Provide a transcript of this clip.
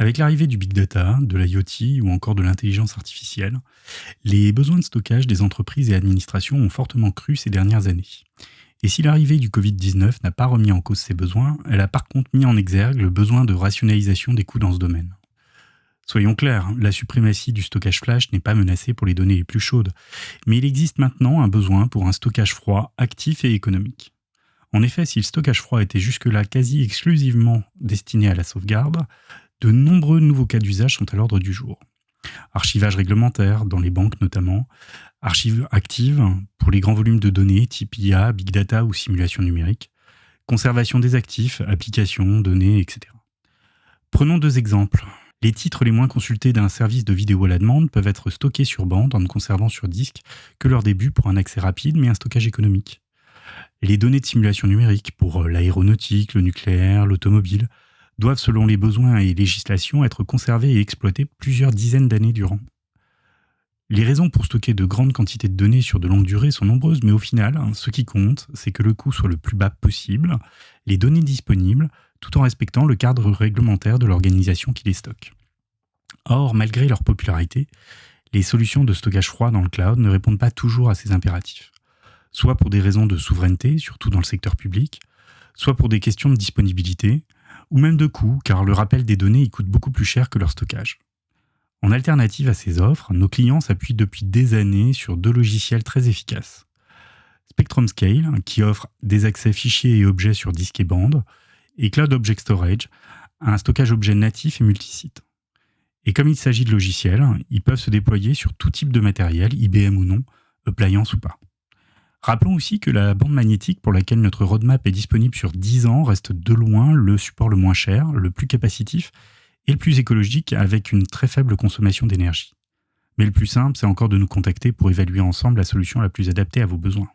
Avec l'arrivée du big data, de l'IoT ou encore de l'intelligence artificielle, les besoins de stockage des entreprises et administrations ont fortement cru ces dernières années. Et si l'arrivée du Covid-19 n'a pas remis en cause ces besoins, elle a par contre mis en exergue le besoin de rationalisation des coûts dans ce domaine. Soyons clairs, la suprématie du stockage flash n'est pas menacée pour les données les plus chaudes, mais il existe maintenant un besoin pour un stockage froid, actif et économique. En effet, si le stockage froid était jusque-là quasi exclusivement destiné à la sauvegarde, de nombreux nouveaux cas d'usage sont à l'ordre du jour. Archivage réglementaire, dans les banques notamment, archives actives pour les grands volumes de données type IA, big data ou simulation numérique, conservation des actifs, applications, données, etc. Prenons deux exemples. Les titres les moins consultés d'un service de vidéo à la demande peuvent être stockés sur bande en ne conservant sur disque que leur début pour un accès rapide mais un stockage économique. Les données de simulation numérique pour l'aéronautique, le nucléaire, l'automobile doivent, selon les besoins et législations, être conservées et exploitées plusieurs dizaines d'années durant. Les raisons pour stocker de grandes quantités de données sur de longues durées sont nombreuses, mais au final, ce qui compte, c'est que le coût soit le plus bas possible, les données disponibles, tout en respectant le cadre réglementaire de l'organisation qui les stocke. Or, malgré leur popularité, les solutions de stockage froid dans le cloud ne répondent pas toujours à ces impératifs. Soit pour des raisons de souveraineté, surtout dans le secteur public, soit pour des questions de disponibilité, ou même de coût, car le rappel des données y coûte beaucoup plus cher que leur stockage. En alternative à ces offres, nos clients s'appuient depuis des années sur deux logiciels très efficaces. Spectrum Scale, qui offre des accès fichiers et objets sur disque et bande, et Cloud Object Storage, un stockage objet natif et multisite. Et comme il s'agit de logiciels, ils peuvent se déployer sur tout type de matériel, IBM ou non, appliance ou pas. Rappelons aussi que la bande magnétique pour laquelle notre roadmap est disponible sur 10 ans reste de loin le support le moins cher, le plus capacitif et le plus écologique avec une très faible consommation d'énergie. Mais le plus simple, c'est encore de nous contacter pour évaluer ensemble la solution la plus adaptée à vos besoins.